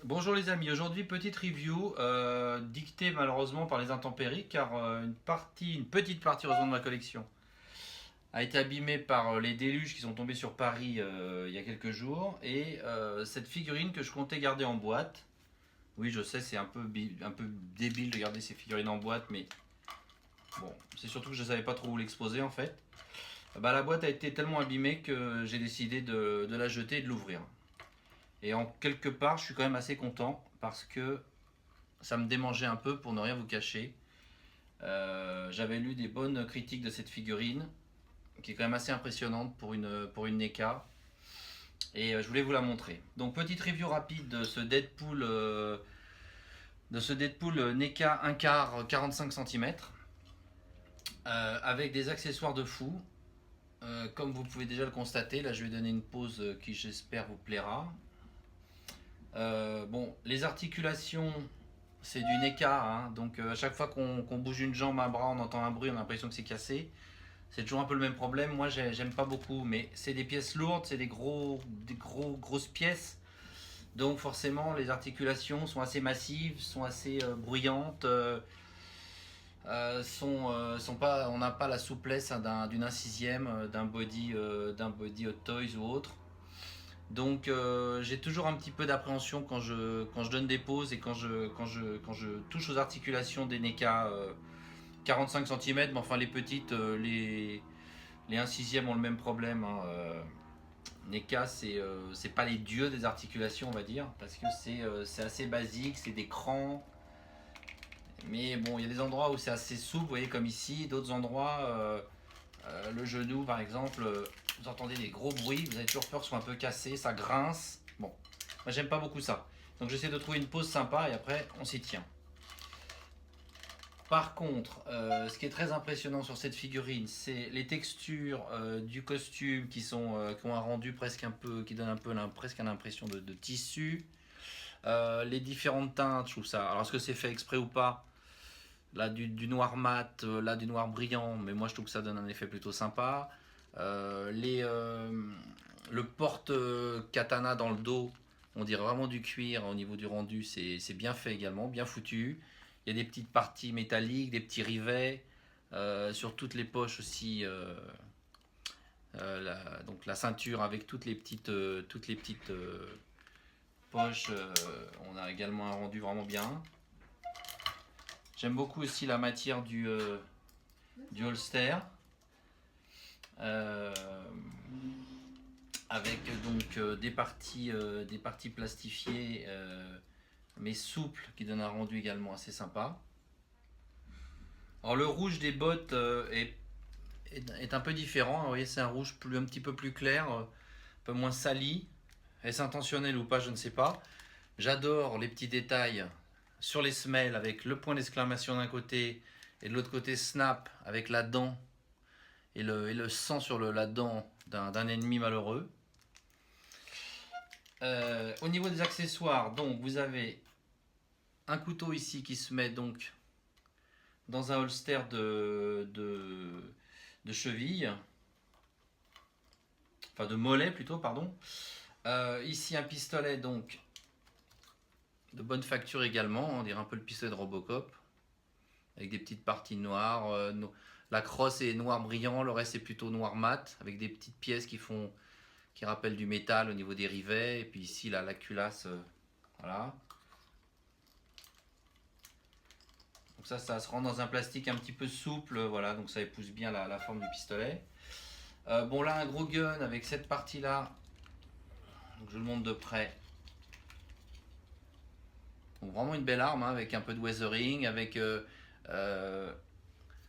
Bonjour les amis, aujourd'hui petite review dictée malheureusement par les intempéries car une petite partie heureusement de ma collection a été abîmée par les déluges qui sont tombés sur Paris il y a quelques jours et cette figurine que je comptais garder en boîte. Oui, je sais, c'est un peu débile de garder ces figurines en boîte, mais bon, c'est surtout que je ne savais pas trop où l'exposer en fait. Bah, la boîte a été tellement abîmée que j'ai décidé de la jeter et de l'ouvrir. Et en quelque part, je suis quand même assez content parce que ça me démangeait un peu pour ne rien vous cacher. J'avais lu des bonnes critiques de cette figurine qui est quand même assez impressionnante pour une NECA. Et je voulais vous la montrer. Donc petite review rapide de ce Deadpool NECA 1 quart 45 cm avec des accessoires de fou. Comme vous pouvez déjà le constater, là je vais donner une pose qui j'espère vous plaira. Bon, les articulations, c'est du NECA, hein, donc à chaque fois qu'on bouge une jambe, un bras, on entend un bruit, on a l'impression que c'est cassé. C'est toujours un peu le même problème. Moi, j'aime pas beaucoup, mais c'est des pièces lourdes, c'est grosses pièces. Donc forcément, les articulations sont assez massives, sont assez bruyantes, sont pas, on n'a pas la souplesse hein, d'une 1/6, d'un body Hot Toys ou autre. Donc j'ai toujours un petit peu d'appréhension quand je donne des pauses et quand je touche aux articulations des NECA 45 cm, mais enfin les petites, les 1/6 ont le même problème. Hein, NECA, c'est pas les dieux des articulations, on va dire, parce que c'est assez basique, c'est des crans. Mais bon, il y a des endroits où c'est assez souple, vous voyez, comme ici, d'autres endroits, le genou par exemple, vous entendez des gros bruits, vous avez toujours peur que ce soit un peu cassé, ça grince. Bon, moi j'aime pas beaucoup ça. Donc j'essaie de trouver une pause sympa et après on s'y tient. Par contre, ce qui est très impressionnant sur cette figurine, c'est les textures du costume qui ont un rendu presque un peu, qui donne un peu presque une impression de tissu. Les différentes teintes, je trouve ça. Alors est-ce que c'est fait exprès ou pas? Là du noir mat, là du noir brillant, mais moi je trouve que ça donne un effet plutôt sympa. Euh, les, euh, le porte katana dans le dos, on dirait vraiment du cuir au niveau du rendu, c'est bien fait également, bien foutu. Il y a des petites parties métalliques, des petits rivets, sur toutes les poches aussi. Donc la ceinture avec toutes les petites poches, on a également un rendu vraiment bien. J'aime beaucoup aussi la matière du holster. Euh, Avec donc des parties plastifiées mais souples qui donnent un rendu également assez sympa. Alors le rouge des bottes est un peu différent. Vous voyez, c'est un rouge un petit peu plus clair, un peu moins sali. Est-ce intentionnel ou pas, je ne sais pas. J'adore les petits détails sur les semelles avec le point d'exclamation d'un côté et de l'autre côté snap avec la dent et le sang sur la dent d'un ennemi malheureux. Au niveau des accessoires, donc vous avez un couteau ici qui se met donc dans un holster de cheville, enfin de mollet plutôt, pardon. Ici un pistolet donc de bonne facture également, on dirait un peu le pistolet de Robocop, avec des petites parties noires. La crosse est noir brillant, le reste est plutôt noir mat, avec des petites pièces qui rappellent du métal au niveau des rivets. Et puis ici la culasse, voilà. Donc ça se rend dans un plastique un petit peu souple, voilà, donc ça épouse bien la forme du pistolet. Bon là un gros gun avec cette partie là, donc je le montre de près. Donc vraiment une belle arme hein, avec un peu de weathering, avec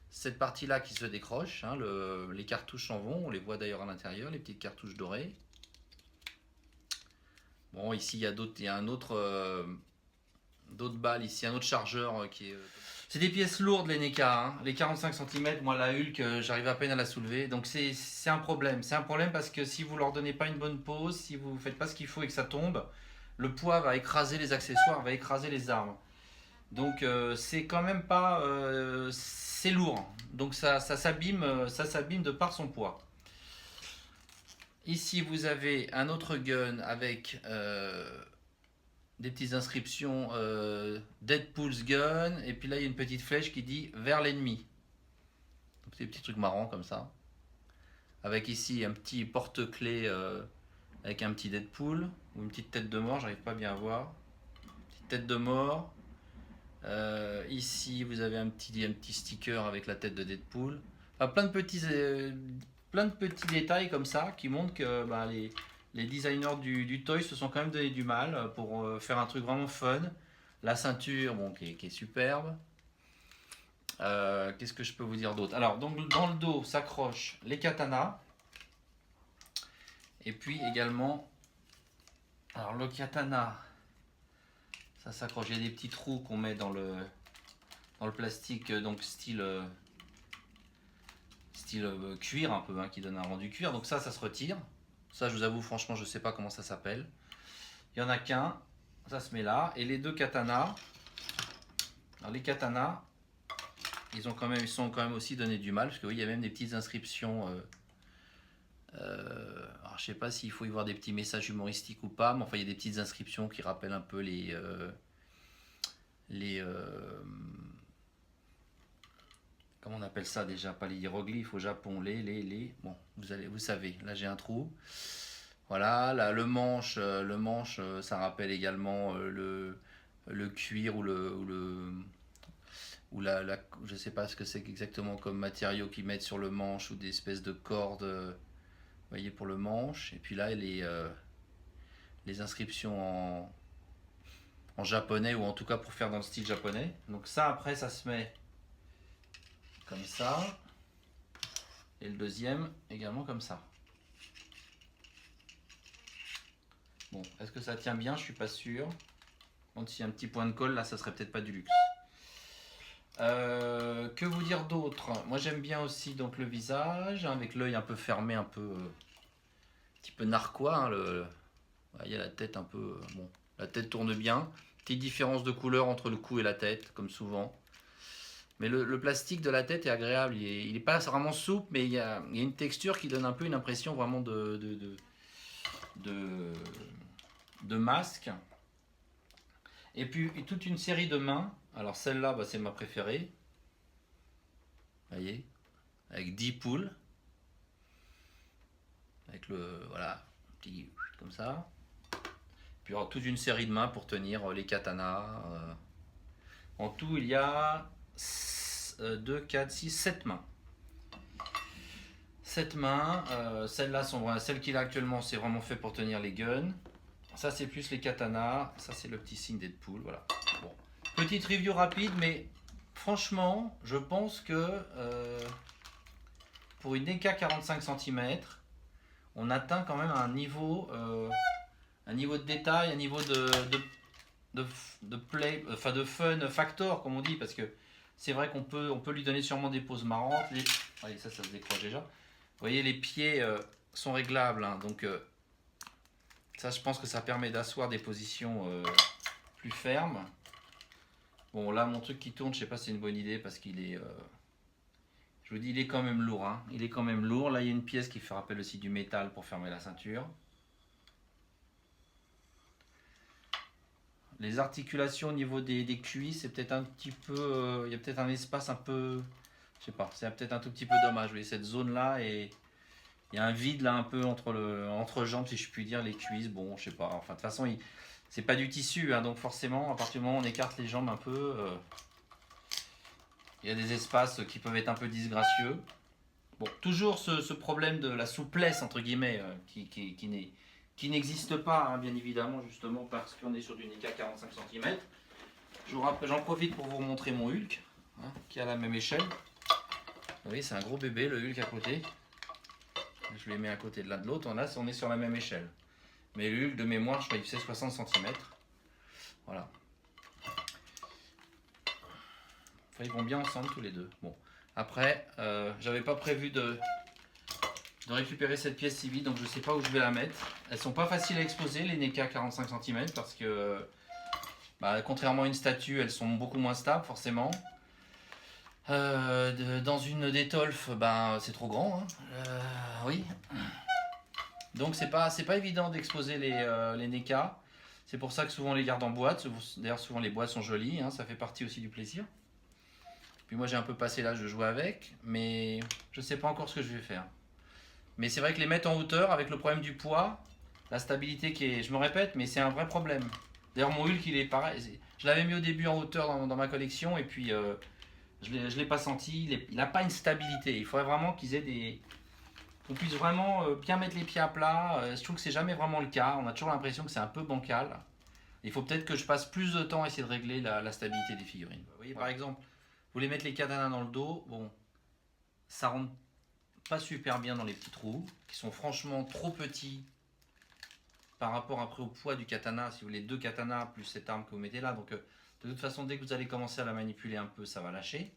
cette partie là qui se décroche, hein, les cartouches s'en vont, on les voit d'ailleurs à l'intérieur, les petites cartouches dorées. Bon ici il y a un autre, d'autres balles ici, un autre chargeur qui est... C'est des pièces lourdes les NECA, hein. Les 45 cm, moi la Hulk, j'arrive à peine à la soulever. Donc c'est un problème. C'est un problème parce que si vous leur donnez pas une bonne pose, si vous faites pas ce qu'il faut et que ça tombe, le poids va écraser les accessoires, va écraser les armes. Donc c'est quand même pas... c'est lourd. Donc ça s'abîme de par son poids. Ici vous avez un autre gun avec des petites inscriptions Deadpool's Gun, et puis là il y a une petite flèche qui dit vers l'ennemi. Donc c'est des petits trucs marrants comme ça. Avec ici un petit porte-clés avec un petit Deadpool, ou une petite tête de mort, j'arrive pas bien à voir. Petite tête de mort. Ici vous avez un petit sticker avec la tête de Deadpool. Enfin, plein de petits détails comme ça qui montrent que bah, les designers du toy se sont quand même donné du mal pour faire un truc vraiment fun. La ceinture, bon, qui est superbe. Qu'est-ce que je peux vous dire d'autre? Alors, donc, dans le dos s'accrochent les katanas. Et puis également, alors le katana, ça s'accroche. Il y a des petits trous qu'on met dans le plastique, donc style cuir un peu, hein, qui donne un rendu cuir. Donc ça se retire. Ça, je vous avoue, franchement, je sais pas comment ça s'appelle. Il y en a qu'un, ça se met là. Et les deux katanas, alors les katanas, ils sont quand même aussi donné du mal, parce que oui, il y a même des petites inscriptions. Alors, je sais pas s'il faut y voir des petits messages humoristiques ou pas, mais enfin, il y a des petites inscriptions qui rappellent un peu comment on appelle ça déjà? Pas les hiéroglyphes au Japon, bon, vous savez, là j'ai un trou. Voilà, là le manche, ça rappelle également le cuir ou je sais pas ce que c'est exactement comme matériau qu'ils mettent sur le manche, ou des espèces de cordes, vous voyez, pour le manche. Et puis là, les inscriptions en japonais, ou en tout cas pour faire dans le style japonais. Donc ça, après, ça se met comme ça. Et le deuxième, également comme ça. Bon, est-ce que ça tient bien? Je suis pas sûr. Quand s'il y a un petit point de colle, là, ça serait peut-être pas du luxe. Que vous dire d'autre? Moi, j'aime bien aussi donc le visage, hein, avec l'œil un peu fermé, un petit peu narquois. Hein, il y a la tête un peu... bon, la tête tourne bien. Petite différence de couleur entre le cou et la tête, comme souvent. Mais le plastique de la tête est agréable. Il est pas vraiment souple, mais il y a une texture qui donne un peu une impression vraiment de masque. Et puis toute une série de mains. Alors celle-là, bah, c'est ma préférée. Vous voyez, avec 10 poules. Avec voilà, petit comme ça. Puis alors, toute une série de mains pour tenir les katanas. En tout, il y a 2, 4, 6, 7 mains. 7 mains. Celle qu'il a actuellement, c'est vraiment fait pour tenir les guns. Ça, c'est plus les katanas. Ça, c'est le petit signe Deadpool. Voilà. Bon. Petite review rapide, mais franchement, je pense que pour une DK 45 cm, on atteint quand même un niveau de détail, un niveau de play, enfin de fun factor, comme on dit, parce que c'est vrai qu'on peut lui donner sûrement des poses marrantes. Allez, ça se décroche déjà. Vous voyez, les pieds sont réglables, hein, donc ça, je pense que ça permet d'asseoir des positions plus fermes. Bon, là, mon truc qui tourne, je sais pas si c'est une bonne idée, parce qu'il est... je vous dis, il est quand même lourd. Hein. Il est quand même lourd. Là, il y a une pièce qui fait rappel aussi du métal pour fermer la ceinture. Les articulations au niveau des cuisses, c'est peut-être un petit peu... il y a peut-être un espace un peu... je sais pas, c'est peut-être un tout petit peu dommage. Vous voyez, cette zone-là, et il y a un vide là un peu entre jambes, si je puis dire, les cuisses. Bon, je sais pas. Enfin, de toute façon, c'est pas du tissu, hein, donc forcément, à partir du moment où on écarte les jambes un peu, il y a des espaces qui peuvent être un peu disgracieux. Bon, toujours ce problème de la souplesse, entre guillemets, qui n'existe pas, hein, bien évidemment, justement parce qu'on est sur du NECA 45 cm. J'en profite pour vous montrer mon Hulk, hein, qui est à la même échelle. Vous voyez, c'est un gros bébé, le Hulk à côté. Je les mets à côté de l'un de l'autre. Là, on est sur la même échelle. Mais le Hulk, de mémoire, je crois qu'il fait 60 cm. Voilà. Enfin, ils vont bien ensemble tous les deux. Bon. Après, j'avais pas prévu de récupérer cette pièce si vite, donc je sais pas où je vais la mettre. Elles sont pas faciles à exposer, les NECA 45 cm, parce que bah, contrairement à une statue, elles sont beaucoup moins stables forcément. Dans une Detolf, bah, c'est trop grand, hein. Oui. Donc c'est pas évident d'exposer les NECA. C'est pour ça que souvent on les garde en boîte. D'ailleurs souvent les boîtes sont jolies, hein, ça fait partie aussi du plaisir. Puis moi j'ai un peu passé l'âge de jouer avec, mais je sais pas encore ce que je vais faire. Mais c'est vrai que les mettre en hauteur avec le problème du poids, la stabilité qui est, je me répète, mais c'est un vrai problème. D'ailleurs mon Hulk il est pareil, je l'avais mis au début en hauteur dans ma collection et puis je l'ai pas senti, il n'a pas une stabilité. Il faudrait vraiment qu'ils aient des... qu'on puisse vraiment bien mettre les pieds à plat. Je trouve que c'est jamais vraiment le cas, on a toujours l'impression que c'est un peu bancal. Il faut peut-être que je passe plus de temps à essayer de régler la stabilité des figurines. Vous voyez par exemple, vous voulez mettre les katanas dans le dos, bon, ça rentre pas super bien dans les petits trous, qui sont franchement trop petits par rapport après au poids du katana, si vous voulez deux katanas plus cette arme que vous mettez là, donc de toute façon dès que vous allez commencer à la manipuler un peu, ça va lâcher.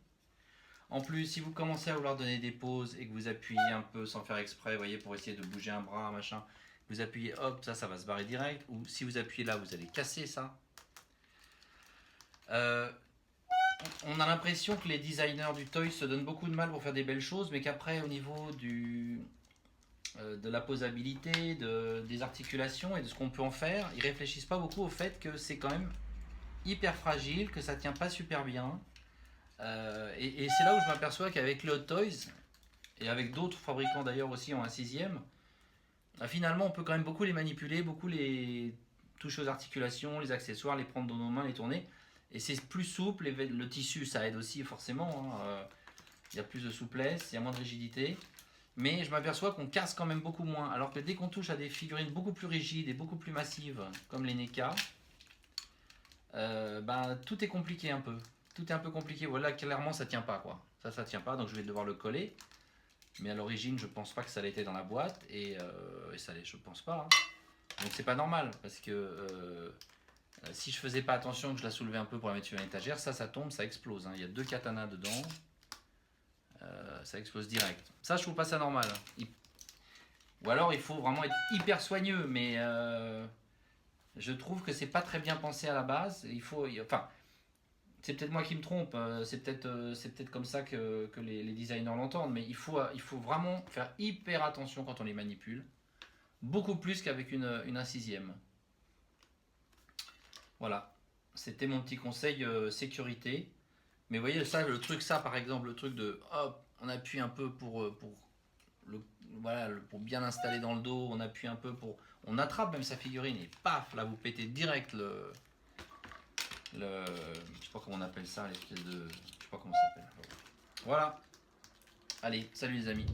En plus, si vous commencez à vouloir donner des pauses et que vous appuyez un peu sans faire exprès, vous voyez, pour essayer de bouger un bras, machin, vous appuyez, hop, ça va se barrer direct, ou si vous appuyez là, vous allez casser ça. On a l'impression que les designers du toy se donnent beaucoup de mal pour faire des belles choses, mais qu'après, au niveau de la posabilité, des articulations et de ce qu'on peut en faire, ils réfléchissent pas beaucoup au fait que c'est quand même hyper fragile, que ça tient pas super bien. Et c'est là où je m'aperçois qu'avec le Hot Toys, et avec d'autres fabricants d'ailleurs aussi en un sixième, finalement on peut quand même beaucoup les manipuler, beaucoup les toucher aux articulations, les accessoires, les prendre dans nos mains, les tourner. Et c'est plus souple, le tissu ça aide aussi forcément, hein. Il y a plus de souplesse, il y a moins de rigidité. Mais je m'aperçois qu'on casse quand même beaucoup moins. Alors que dès qu'on touche à des figurines beaucoup plus rigides et beaucoup plus massives, comme les NECA, tout est compliqué un peu. Tout est un peu compliqué. Voilà, clairement ça tient pas quoi. Ça tient pas, donc je vais devoir le coller. Mais à l'origine, je pense pas que ça l'était dans la boîte et ça l'est, je pense pas. Hein. Donc c'est pas normal parce que si je faisais pas attention, que je la soulevais un peu pour la mettre sur une étagère, ça tombe, ça explose. Hein. Il y a deux katanas dedans. Ça explose direct. Ça, je trouve pas ça normal. Ou alors, il faut vraiment être hyper soigneux, mais je trouve que c'est pas très bien pensé à la base. Enfin, c'est peut-être moi qui me trompe. C'est peut-être comme ça que les designers l'entendent, mais il faut vraiment faire hyper attention quand on les manipule, beaucoup plus qu'avec une 1/6. Voilà. C'était mon petit conseil sécurité. Mais vous voyez, ça, par exemple, le truc de hop, on appuie un peu pour bien l'installer dans le dos, on appuie un peu on attrape même sa figurine et paf, là vous pétez direct je sais pas comment on appelle ça, l'espèce de, je sais pas comment ça s'appelle. Voilà. Allez, salut les amis.